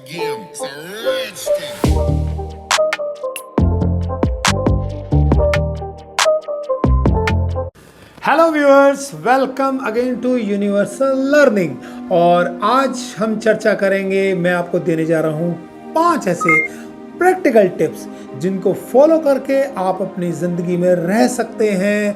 game. It's a rich thing. Hello viewers, welcome again to Universal Learning. और आज हम चर्चा करेंगे, मैं आपको देने जा रहा हूँ 5 ऐसे प्रैक्टिकल टिप्स जिनको फॉलो करके आप अपनी ज़िंदगी में रह सकते हैं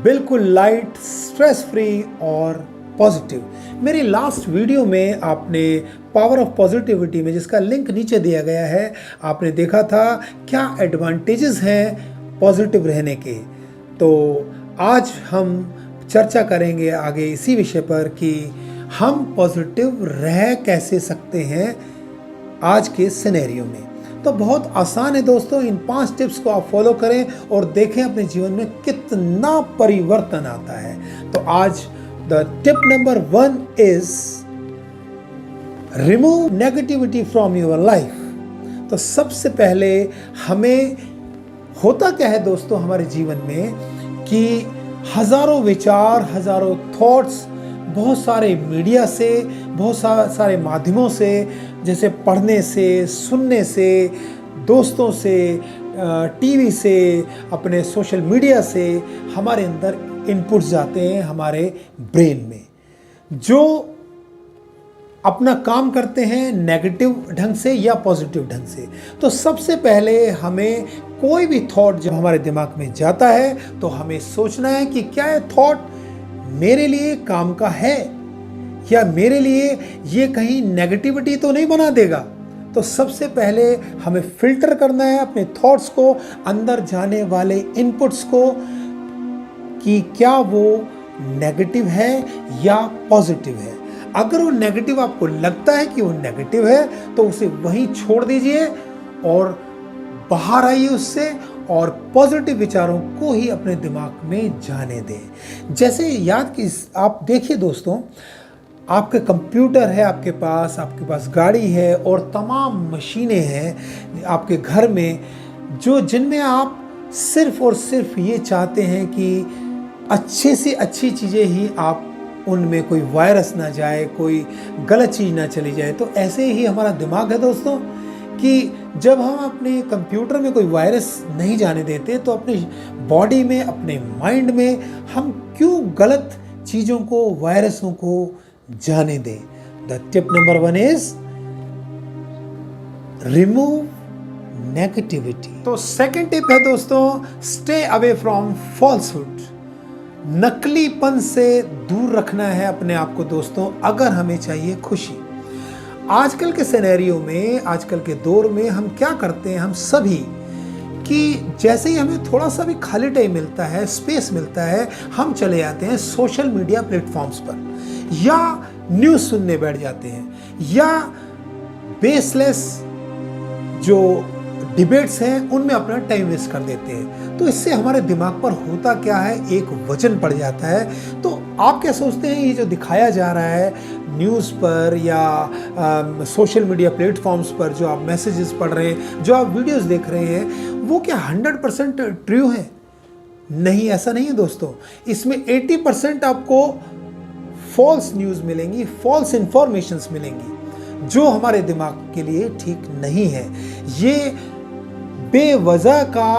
बिल्कुल लाइट, स्ट्रेस फ्री और पॉजिटिव। मेरी लास्ट वीडियो में आपने पावर ऑफ पॉजिटिविटी में, जिसका लिंक नीचे दिया गया है, आपने देखा था क्या एडवांटेजेस हैं पॉजिटिव रहने के। तो आज हम चर्चा करेंगे आगे इसी विषय पर कि हम पॉजिटिव रह कैसे सकते हैं आज के सिनेरियो में। तो बहुत आसान है दोस्तों, इन 5 टिप्स को आप फॉलो करें और देखें अपने जीवन में कितना परिवर्तन आता है। तो आज the tip number 1 is remove negativity from your life. तो सबसे पहले हमें, होता क्या है दोस्तों हमारे जीवन में कि हज़ारों विचार, हज़ारों थॉट्स, बहुत सारे मीडिया से, बहुत सारे माध्यमों से, जैसे पढ़ने से, सुनने से, दोस्तों से, टीवी से, अपने सोशल मीडिया से हमारे अंदर इनपुट्स जाते हैं हमारे ब्रेन में, जो अपना काम करते हैं नेगेटिव ढंग से या पॉजिटिव ढंग से। तो सबसे पहले हमें कोई भी थॉट जब हमारे दिमाग में जाता है तो हमें सोचना है कि क्या ये थॉट मेरे लिए काम का है या मेरे लिए ये कहीं नेगेटिविटी तो नहीं बना देगा। तो सबसे पहले हमें फिल्टर करना है अपने थॉट्स को, अंदर जाने वाले इनपुट्स को, कि क्या वो नेगेटिव है या पॉजिटिव है। अगर वो नेगेटिव आपको लगता है कि वो नेगेटिव है तो उसे वहीं छोड़ दीजिए और बाहर आइए उससे, और पॉजिटिव विचारों को ही अपने दिमाग में जाने दें। जैसे याद कि आप देखिए दोस्तों, आपके कंप्यूटर है आपके पास गाड़ी है और तमाम मशीनें हैं आपके घर में, जो जिनमें आप सिर्फ और सिर्फ ये चाहते हैं कि अच्छे से अच्छी चीज़ें ही आप, उनमें कोई वायरस ना जाए, कोई गलत चीज़ ना चली जाए। तो ऐसे ही हमारा दिमाग है दोस्तों कि जब हम अपने कंप्यूटर में कोई वायरस नहीं जाने देते तो अपनी बॉडी में, अपने माइंड में हम क्यों गलत चीज़ों को, वायरसों को जाने दें। The tip number 1 is remove negativity. तो सेकंड टिप है दोस्तों, स्टे अवे फ्रॉम फॉल्सहुड। नकलीपन से दूर रखना है अपने आप को दोस्तों, अगर हमें चाहिए खुशी। आजकल के सिनेरियो में, आजकल के दौर में हम क्या करते हैं, हम सभी, कि जैसे ही हमें थोड़ा सा भी खाली टाइम मिलता है, स्पेस मिलता है, हम चले जाते हैं सोशल मीडिया प्लेटफॉर्म्स पर, या न्यूज़ सुनने बैठ जाते हैं, या बेसलेस जो डिबेट्स हैं उनमें अपना टाइम वेस्ट कर देते हैं। तो इससे हमारे दिमाग पर होता क्या है, एक वजन पड़ जाता है। तो आप क्या सोचते हैं, ये जो दिखाया जा रहा है न्यूज़ पर या सोशल मीडिया प्लेटफॉर्म्स पर, जो आप मैसेजेस पढ़ रहे हैं, जो आप वीडियोस देख रहे हैं, वो क्या 100% ट्रू है? नहीं, ऐसा नहीं है दोस्तों। इसमें 80% आपको फॉल्स न्यूज़ मिलेंगी, फॉल्स इंफॉर्मेशंस मिलेंगी, जो हमारे दिमाग के लिए ठीक नहीं है। ये बेवजह का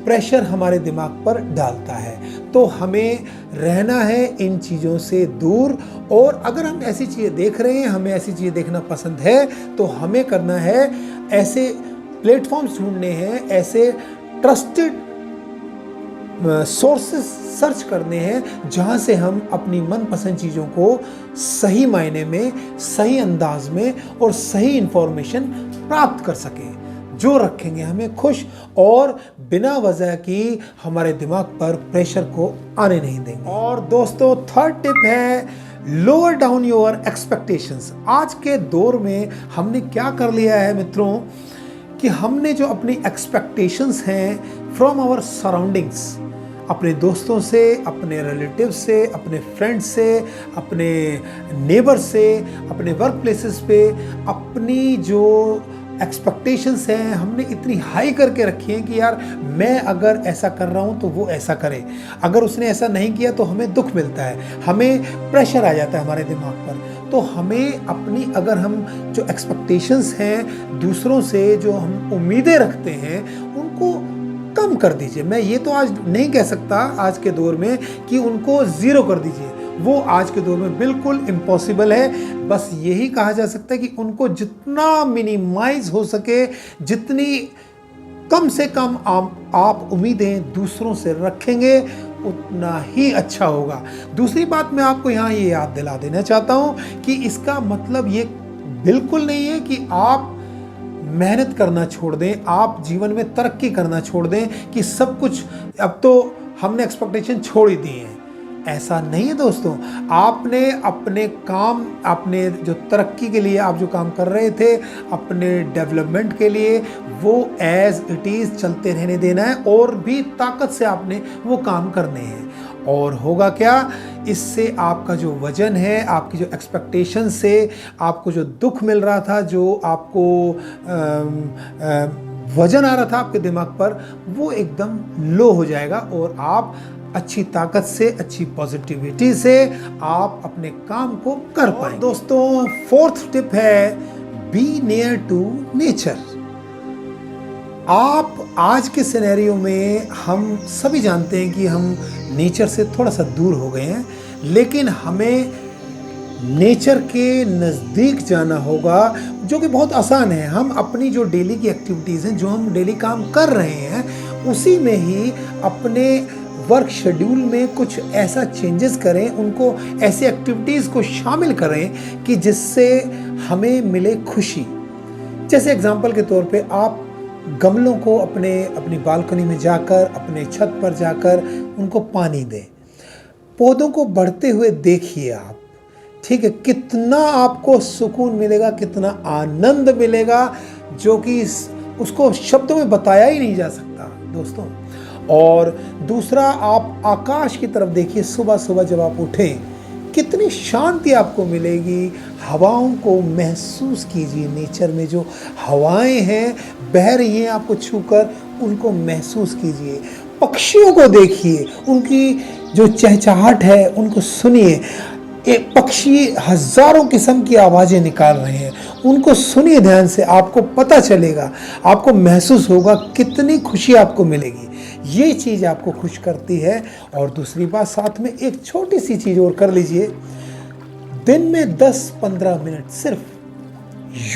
प्रेशर हमारे दिमाग पर डालता है। तो हमें रहना है इन चीज़ों से दूर, और अगर हम ऐसी चीज़ें देख रहे हैं, हमें ऐसी चीज़ें देखना पसंद है, तो हमें करना है, ऐसे प्लेटफॉर्म्स ढूंढने हैं, ऐसे ट्रस्टेड सोर्सेस सर्च करने हैं जहां से हम अपनी मनपसंद चीज़ों को सही मायने में, सही अंदाज में और सही इंफॉर्मेशन प्राप्त कर सकें, जो रखेंगे हमें खुश और बिना वजह की हमारे दिमाग पर प्रेशर को आने नहीं देंगे। और दोस्तों थर्ड टिप है, लोअर डाउन योर एक्सपेक्टेशंस। आज के दौर में हमने क्या कर लिया है मित्रों, कि हमने जो अपनी एक्सपेक्टेशंस हैं फ्रॉम आवर सराउंडिंग्स, अपने दोस्तों से, अपने रिलेटिव से, अपने फ्रेंड्स से, अपने नेबर से, अपने वर्क प्लेसेस पे, अपनी जो एक्सपेक्टेशंस हैं हमने इतनी हाई करके रखी हैं कि यार मैं अगर ऐसा कर रहा हूँ तो वो ऐसा करे, अगर उसने ऐसा नहीं किया तो हमें दुख मिलता है, हमें प्रेशर आ जाता है हमारे दिमाग पर। तो हमें अपनी, अगर हम जो एक्सपेक्टेशंस हैं दूसरों से, जो हम उम्मीदें रखते हैं, उनको कम कर दीजिए। मैं ये तो आज नहीं कह सकता आज के दौर में कि उनको ज़ीरो कर दीजिए, वो आज के दौर में बिल्कुल इम्पॉसिबल है। बस यही कहा जा सकता है कि उनको जितना मिनिमाइज हो सके, जितनी कम से कम आप उम्मीदें दूसरों से रखेंगे, उतना ही अच्छा होगा। दूसरी बात मैं आपको यहाँ ये याद दिला देना चाहता हूँ कि इसका मतलब ये बिल्कुल नहीं है कि आप मेहनत करना छोड़ दें, आप जीवन में तरक्की करना छोड़ दें, कि सब कुछ अब तो हमने एक्सपेक्टेशन छोड़ ही दी है। ऐसा नहीं है दोस्तों। आपने अपने काम, अपने जो तरक्की के लिए आप जो काम कर रहे थे, अपने डेवलपमेंट के लिए, वो एज इट इज़ चलते रहने देना है, और भी ताकत से आपने वो काम करने हैं। और होगा क्या, इससे आपका जो वजन है, आपकी जो एक्सपेक्टेशन से आपको जो दुख मिल रहा था, जो आपको वजन आ रहा था आपके दिमाग पर, वो एकदम लो हो जाएगा, और आप अच्छी ताकत से, अच्छी पॉजिटिविटी से आप अपने काम को कर पाएंगे। दोस्तों, फोर्थ टिप है बी नियर टू नेचर। आप आज के सिनेरियो में हम सभी जानते हैं कि हम नेचर से थोड़ा सा दूर हो गए हैं, लेकिन हमें नेचर के नज़दीक जाना होगा, जो कि बहुत आसान है। हम अपनी जो डेली की एक्टिविटीज़ हैं, जो हम डेली काम कर रहे हैं, उसी में ही अपने वर्क शेड्यूल में कुछ ऐसा चेंजेस करें, उनको ऐसी एक्टिविटीज़ को शामिल करें कि जिससे हमें मिले खुशी। जैसे एग्जांपल के तौर पे आप गमलों को अपनी बालकनी में जाकर, अपने छत पर जाकर उनको पानी दें, पौधों को बढ़ते हुए देखिए आप, ठीक है, कितना आपको सुकून मिलेगा, कितना आनंद मिलेगा, जो कि उसको शब्दों में बताया ही नहीं जा सकता दोस्तों। और दूसरा, आप आकाश की तरफ देखिए, सुबह सुबह जब आप उठें, कितनी शांति आपको मिलेगी। हवाओं को महसूस कीजिए, नेचर में जो हवाएं हैं बह रही हैं आपको छूकर, उनको महसूस कीजिए। पक्षियों को देखिए, उनकी जो चहचहाट है उनको सुनिए। एक पक्षी हजारों किस्म की आवाज़ें निकाल रहे हैं, उनको सुनिए ध्यान से, आपको पता चलेगा, आपको महसूस होगा कितनी खुशी आपको मिलेगी। ये चीज़ आपको खुश करती है। और दूसरी बात, साथ में एक छोटी सी चीज़ और कर लीजिए, दिन में 10-15 मिनट सिर्फ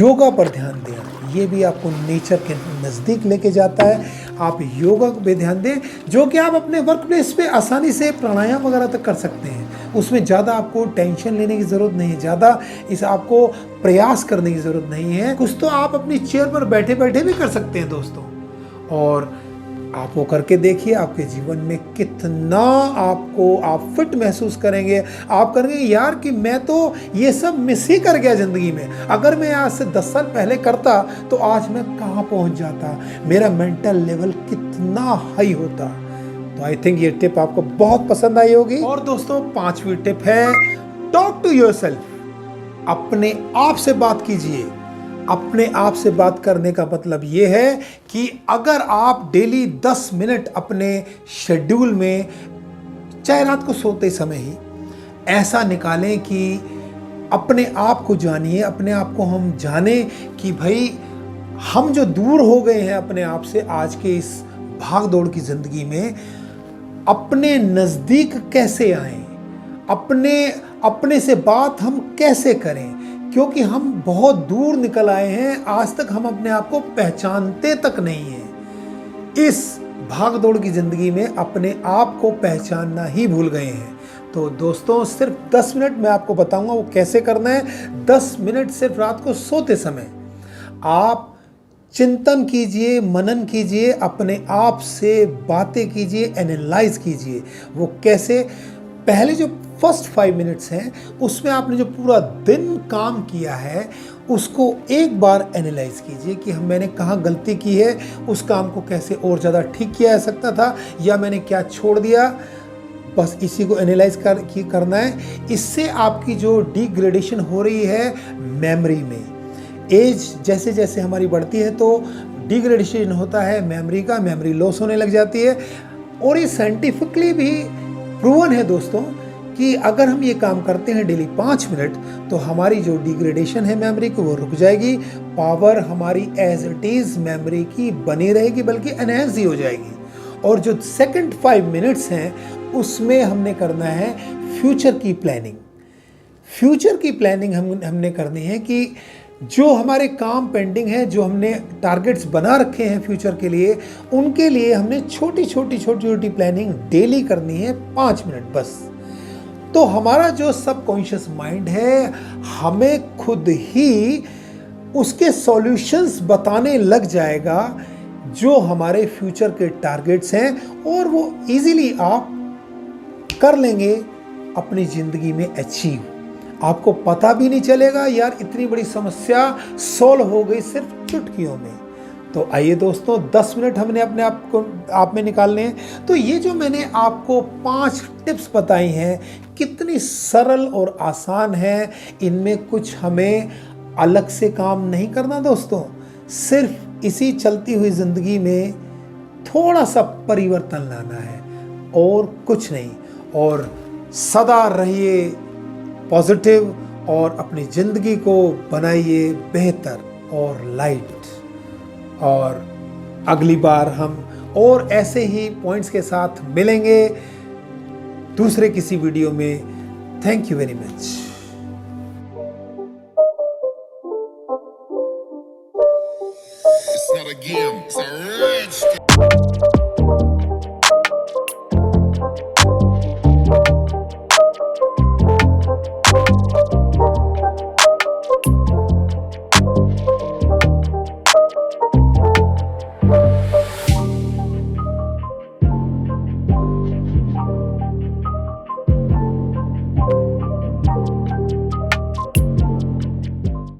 योगा पर ध्यान दें। ये भी आपको नेचर के नज़दीक लेके जाता है। आप योगा पे ध्यान दें, जो कि आप अपने वर्क प्लेस पे आसानी से प्राणायाम वगैरह तक कर सकते हैं। उसमें ज़्यादा आपको टेंशन लेने की ज़रूरत नहीं है, ज़्यादा इस आपको प्रयास करने की ज़रूरत नहीं है। कुछ तो आप अपनी चेयर पर बैठे बैठे भी कर सकते हैं दोस्तों। और आप वो करके देखिए, आपके जीवन में कितना आप फिट महसूस करेंगे। आप करेंगे यार कि मैं तो ये सब मिस ही कर गया ज़िंदगी में, अगर मैं आज से 10 साल पहले करता तो आज मैं कहाँ पहुँच जाता, मेरा मेंटल लेवल कितना हाई होता। तो आई थिंक ये टिप आपको बहुत पसंद आई होगी। और दोस्तों, 5वीं टिप है टॉक टू योरसेल्फ। अपने आप से बात कीजिए। अपने आप से बात करने का मतलब ये है कि अगर आप डेली 10 मिनट अपने शेड्यूल में, चाहे रात को सोते समय ही, ऐसा निकालें कि अपने आप को जानिए, अपने आप को हम जाने कि भाई हम जो दूर हो गए हैं अपने आप से आज के इस भाग दौड़ की ज़िंदगी में, अपने नज़दीक कैसे आएं, अपने से बात हम कैसे करें, क्योंकि हम बहुत दूर निकल आए हैं, आज तक हम अपने आप को पहचानते तक नहीं हैं। इस भाग दौड़ की ज़िंदगी में अपने आप को पहचानना ही भूल गए हैं। तो दोस्तों, सिर्फ 10 मिनट मैं आपको बताऊंगा वो कैसे करना है। 10 मिनट सिर्फ रात को सोते समय आप चिंतन कीजिए, मनन कीजिए, अपने आप से बातें कीजिए, एनालाइज कीजिए। वो कैसे? पहले जो फर्स्ट 5 मिनट्स हैं उसमें आपने जो पूरा दिन काम किया है उसको एक बार एनालाइज कीजिए कि मैंने कहाँ गलती की है, उस काम को कैसे और ज़्यादा ठीक किया जा सकता था, या मैंने क्या छोड़ दिया। बस इसी को एनालाइज करना है। इससे आपकी जो डिग्रेडेशन हो रही है मेमोरी में, एज जैसे जैसे हमारी बढ़ती है तो डिग्रेडेशन होता है मेमोरी का, मेमोरी लॉस होने लग जाती है। और ये साइंटिफिकली भी प्रूवन है दोस्तों कि अगर हम ये काम करते हैं डेली 5 मिनट तो हमारी जो डिग्रेडेशन है मेमोरी की वो रुक जाएगी, पावर हमारी एज इट इज मेमोरी की बनी रहेगी बल्कि एनहेंस ही हो जाएगी। और जो सेकंड 5 मिनट्स हैं उसमें हमने करना है फ्यूचर की प्लानिंग। फ्यूचर की प्लानिंग हमने करनी है कि जो हमारे काम पेंडिंग है, जो हमने टारगेट्स बना रखे हैं फ्यूचर के लिए, उनके लिए हमने छोटी छोटी प्लानिंग डेली करनी है 5 मिनट बस। तो हमारा जो सबकॉन्शियस माइंड है हमें खुद ही उसके सॉल्यूशंस बताने लग जाएगा जो हमारे फ्यूचर के टारगेट्स हैं, और वो इजीली आप कर लेंगे अपनी ज़िंदगी में अचीव। आपको पता भी नहीं चलेगा यार इतनी बड़ी समस्या सॉल्व हो गई सिर्फ चुटकियों में। तो आइए दोस्तों, 10 मिनट हमने अपने आप में निकालने हैं। तो ये जो मैंने आपको 5 टिप्स बताई हैं कितनी सरल और आसान है, इनमें कुछ हमें अलग से काम नहीं करना दोस्तों, सिर्फ इसी चलती हुई ज़िंदगी में थोड़ा सा परिवर्तन लाना है और कुछ नहीं। और सदा रहिए पॉजिटिव और अपनी ज़िंदगी को बनाइए बेहतर और लाइट। और अगली बार हम और ऐसे ही पॉइंट्स के साथ मिलेंगे दूसरे किसी वीडियो में। Thank you very much. It's not a game, it's a rich thing.